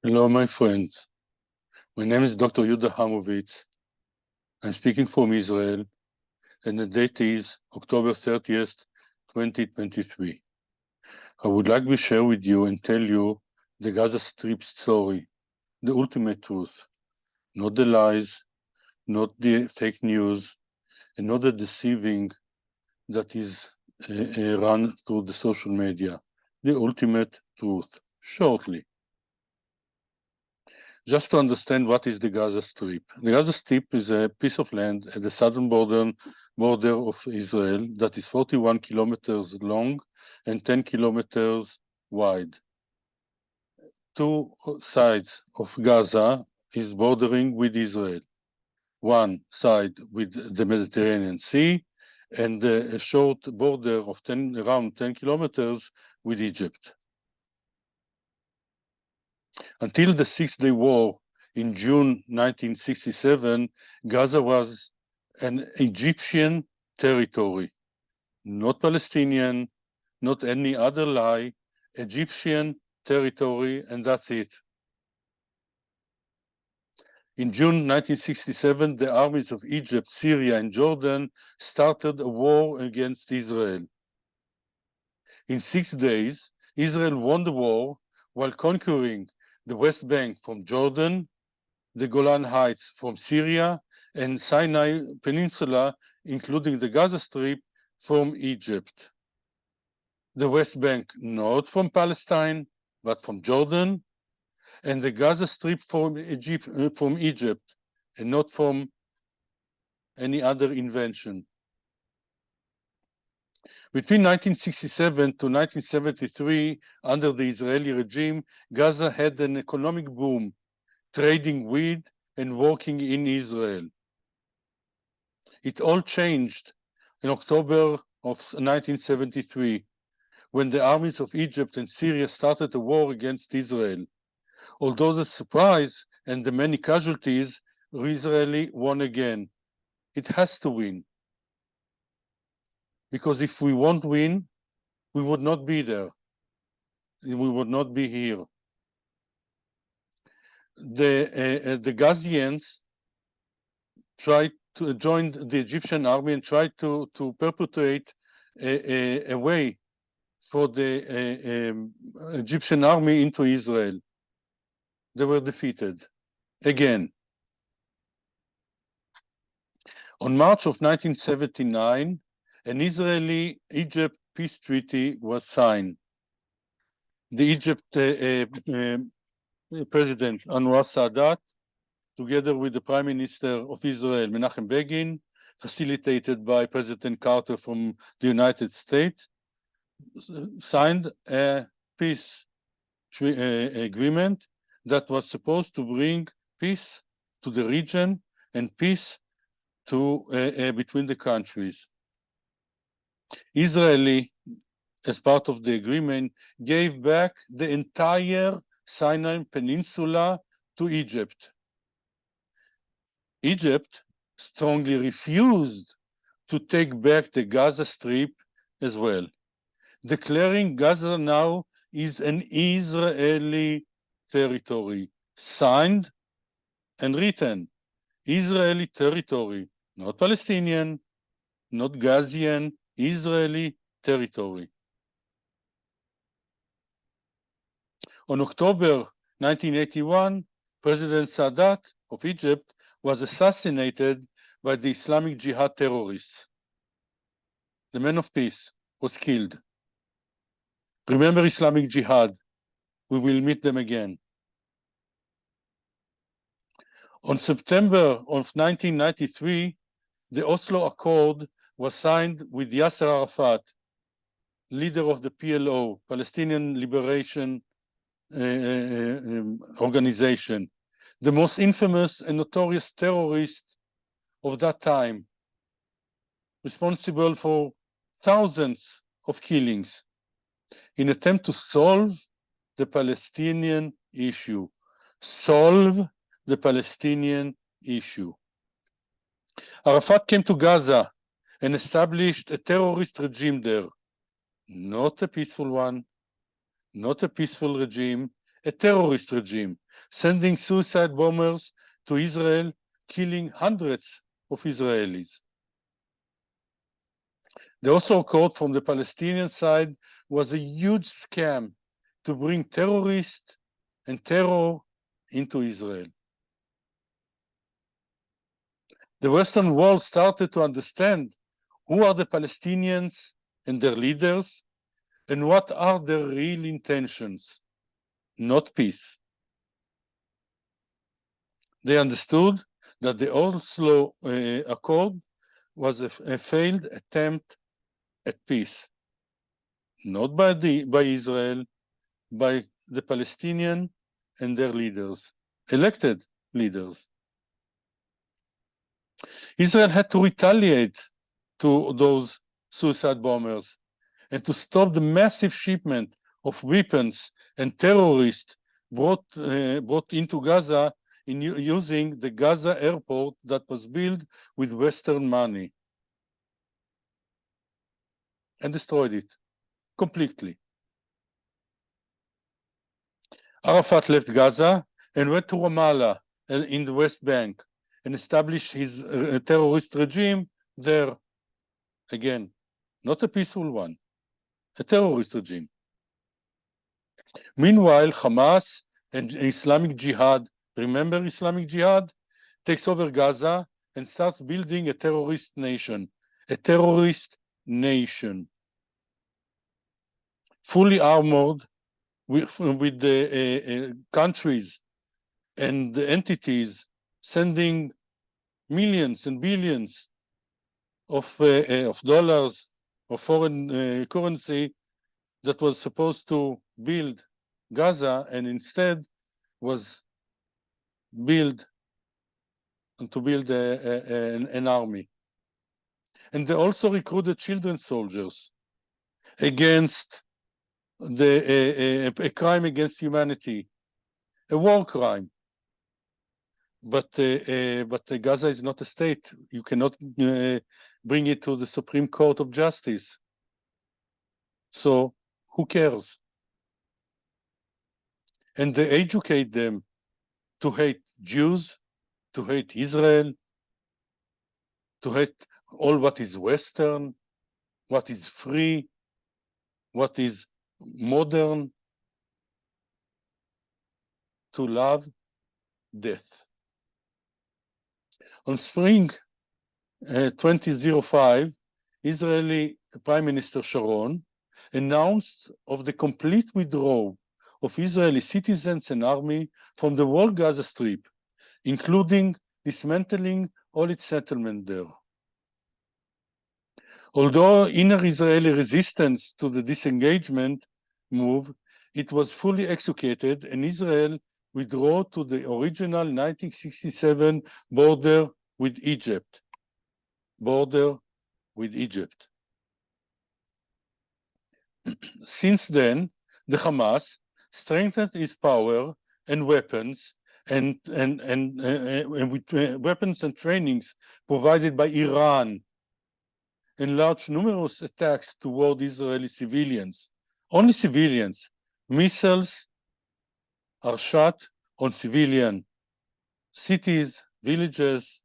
Hello, my friends. My name is Dr. Yuda Hamovitz. I'm speaking from Israel, and the date is October 30th, 2023. I would like to share with you and tell you the Gaza Strip story, the ultimate truth, not the lies, not the fake news, and not the deceiving that is run through the social media. The ultimate truth, shortly. Just to understand what is the Gaza Strip. The Gaza Strip is a piece of land at the southern border of Israel that is 41 kilometers long and 10 kilometers wide. Two sides of Gaza is bordering with Israel. One side with the Mediterranean Sea and a short border of around 10 kilometers with Egypt. Until the Six-Day War in June 1967, Gaza was an Egyptian territory, not Palestinian, not any other lie, Egyptian territory, and that's it. In June 1967, the armies of Egypt, Syria, and Jordan started a war against Israel. In 6 days, Israel won the war while conquering the West Bank from Jordan, the Golan Heights from Syria, and Sinai Peninsula, including the Gaza Strip, from Egypt. The West Bank not from Palestine, but from Jordan, and the Gaza Strip from Egypt, and not from any other invention. Between 1967 to 1973, under the Israeli regime, Gaza had an economic boom, trading with and working in Israel. It all changed in October of 1973, when the armies of Egypt and Syria started a war against Israel. Although the surprise and the many casualties, Israel won again. It has to win. Because if we won't win, we would not be there. We would not be here. The Gazians tried to join the Egyptian army and tried to perpetuate a way for the Egyptian army into Israel. They were defeated again. On March of 1979, an Israeli-Egypt peace treaty was signed. The Egypt President Anwar Sadat, together with the Prime Minister of Israel, Menachem Begin, facilitated by President Carter from the United States, signed a peace agreement that was supposed to bring peace to the region and peace to between the countries. Israel, as part of the agreement, gave back the entire Sinai Peninsula to Egypt. Egypt strongly refused to take back the Gaza Strip as well, declaring Gaza now is an Israeli territory, signed and written. Israeli territory, not Palestinian, not Gazian, Israeli territory. On October 1981, President Sadat of Egypt was assassinated by the Islamic Jihad terrorists. The man of peace was killed. Remember Islamic Jihad. We will meet them again. On September of 1993, the Oslo Accord was signed with Yasser Arafat, leader of the PLO, Palestinian Liberation Organization, the most infamous and notorious terrorist of that time, responsible for thousands of killings, in attempt to solve the Palestinian issue. Solve the Palestinian issue. Arafat came to Gaza and established a terrorist regime there. Not a peaceful one, not a peaceful regime, a terrorist regime, sending suicide bombers to Israel, killing hundreds of Israelis. The Oslo Accord from the Palestinian side was a huge scam to bring terrorists and terror into Israel. The Western world started to understand who are the Palestinians and their leaders, and what are their real intentions, not peace. They understood that the Oslo Accord was a failed attempt at peace, not by Israel, by the Palestinian and their leaders, elected leaders. Israel had to retaliate to those suicide bombers and to stop the massive shipment of weapons and terrorists brought into Gaza using the Gaza airport that was built with Western money, and destroyed it completely. Arafat left Gaza and went to Ramallah in the West Bank and established his terrorist regime there. Again, not a peaceful one, a terrorist regime. Meanwhile, Hamas and Islamic Jihad, remember Islamic Jihad, takes over Gaza and starts building a terrorist nation, fully armored with the countries and the entities sending millions and billions of dollars of foreign currency that was supposed to build Gaza, and instead was build an army. And they also recruited children soldiers against a crime against humanity, a war crime. But Gaza is not a state. You cannot bring it to the Supreme Court of Justice. So who cares? And they educate them to hate Jews, to hate Israel, to hate all what is Western, what is free, what is modern, to love death. On spring 2005, Israeli Prime Minister Sharon announced of the complete withdrawal of Israeli citizens and army from the whole Gaza Strip, including dismantling all its settlement there. Although inner Israeli resistance to the disengagement move, it was fully executed, and Israel withdrew to the original 1967 border with Egypt. Since then, the Hamas strengthened its power and weapons, and with weapons and trainings provided by Iran, and launched numerous attacks toward Israeli civilians. Only civilians. Missiles are shot on civilian cities, villages,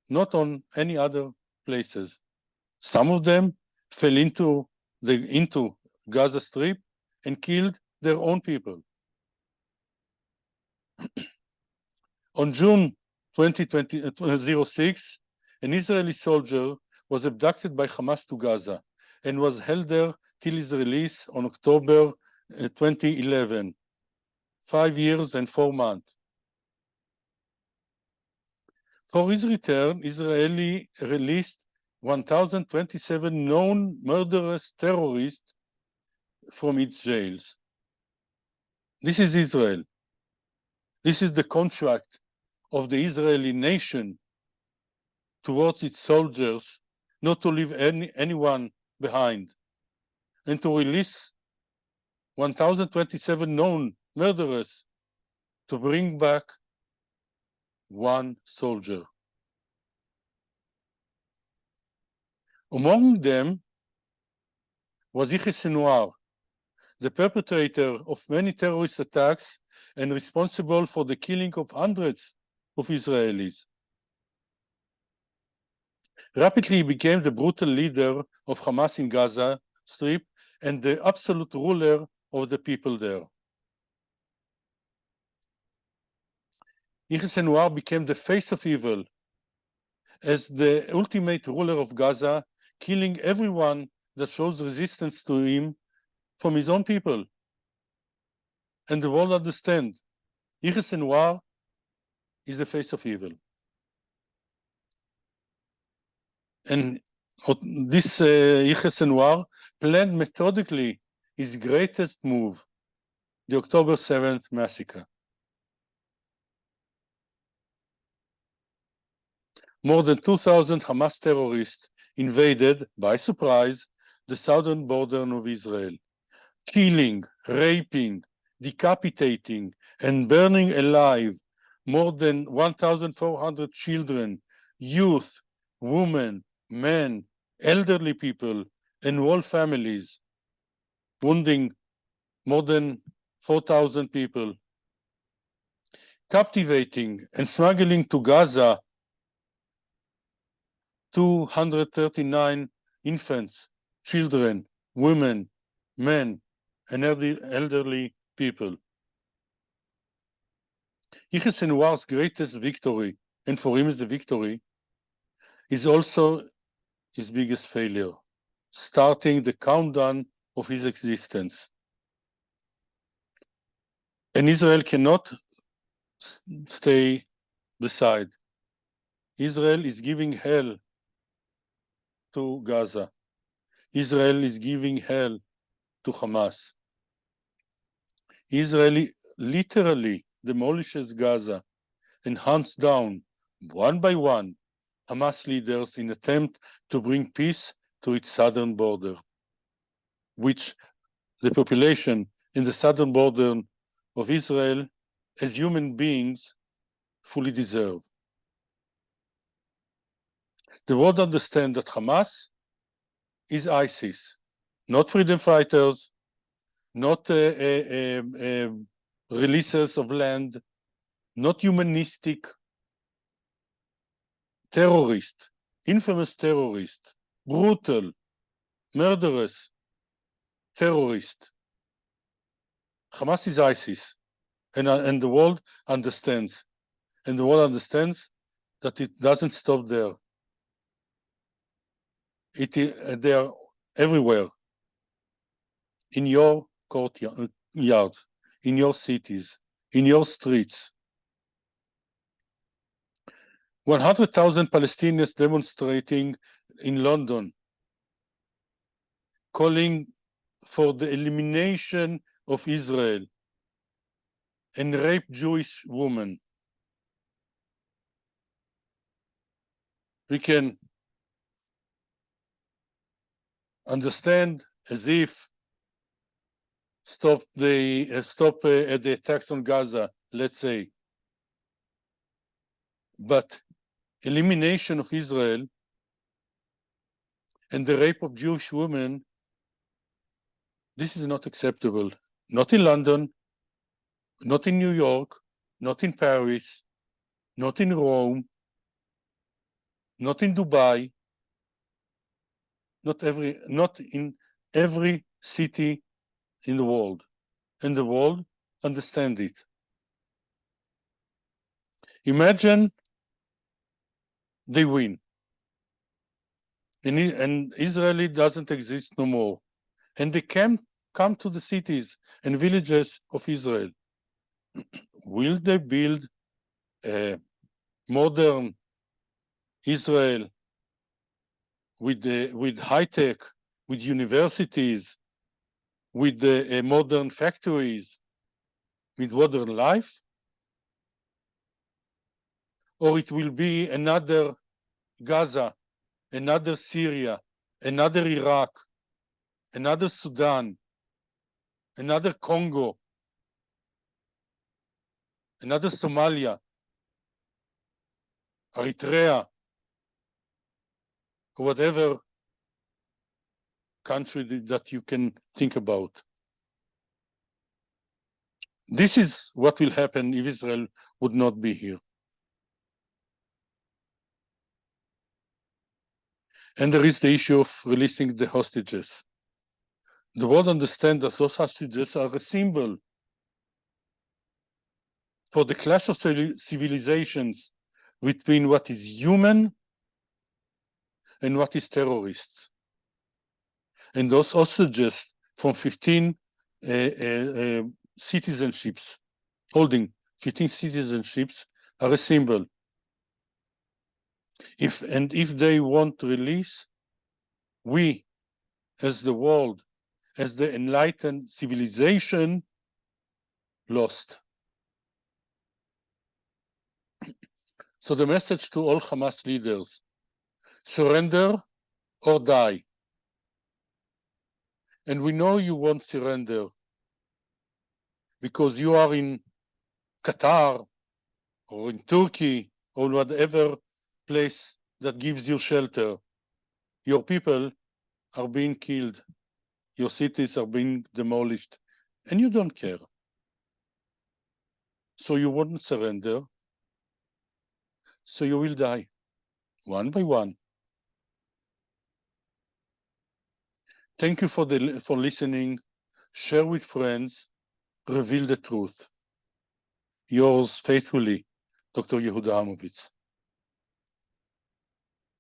not on any other places. Some of them fell into Gaza Strip and killed their own people. On June 2006, an Israeli soldier was abducted by Hamas to Gaza and was held there till his release on October 2011, 5 years and 4 months. For his return, Israeli released 1,027 known murderous terrorists from its jails. This is Israel. This is the contract of the Israeli nation towards its soldiers, not to leave anyone behind, and to release 1,027 known murderers to bring back one soldier. Among them was Yahya Sinwar, the perpetrator of many terrorist attacks and responsible for the killing of hundreds of Israelis. Rapidly he became the brutal leader of Hamas in Gaza Strip and the absolute ruler of the people there. Yahya Sinwar became the face of evil as the ultimate ruler of Gaza, killing everyone that shows resistance to him from his own people. And the world understands Yahya Sinwar is the face of evil. And this Yahya Sinwar planned methodically his greatest move, the October 7th massacre. More than 2,000 Hamas terrorists invaded, by surprise, the southern border of Israel, killing, raping, decapitating, and burning alive more than 1,400 children, youth, women, men, elderly people, and whole families, wounding more than 4,000 people, captivating and smuggling to Gaza 239 infants, children, women, men, and elderly people. Yahya Sinwar's greatest victory, and for him is a victory, is also his biggest failure, starting the countdown of his existence. And Israel cannot stay beside. Israel is giving hell to Gaza. Israel is giving hell to Hamas. Israel literally demolishes Gaza and hunts down, one by one, Hamas leaders in attempt to bring peace to its southern border, which the population in the southern border of Israel, as human beings, fully deserve. The world understands that Hamas is ISIS, not freedom fighters, not releases of land, not humanistic, terrorist, infamous terrorist, brutal, murderous terrorist. Hamas is ISIS, and the world understands. And the world understands that it doesn't stop there. They are everywhere, in your courtyards, in your cities, in your streets. 100,000 Palestinians demonstrating in London, calling for the elimination of Israel and rape Jewish women. We can understand as if stop the attacks on Gaza, let's say, but elimination of Israel and the rape of Jewish women, this is not acceptable. Not in London, not in New York, not in Paris, not in Rome, not in Dubai, not in every city in the world. And the world understand it. Imagine they win. And Israel doesn't exist no more. And they can come to the cities and villages of Israel. Will they build a modern Israel with high tech, with universities, with modern factories, with modern life? Or it will be another Gaza, another Syria, another Iraq, another Sudan, another Congo, another Somalia, Eritrea, or whatever country that you can think about. This is what will happen if Israel would not be here. And there is the issue of releasing the hostages. The world understands that those hostages are a symbol for the clash of civilizations between what is human and what is terrorists. And those hostages from 15 citizenships, holding 15 citizenships, are a symbol. If they want to release, we, as the world, as the enlightened civilization, lost. So the message to all Hamas leaders: surrender or die. And we know you won't surrender because you are in Qatar or in Turkey or whatever place that gives you shelter. Your people are being killed. Your cities are being demolished, and you don't care. So you won't surrender. So you will die, one by one. Thank you for listening. Share with friends. Reveal the truth. Yours faithfully, Dr. Yehuda Hamovitz.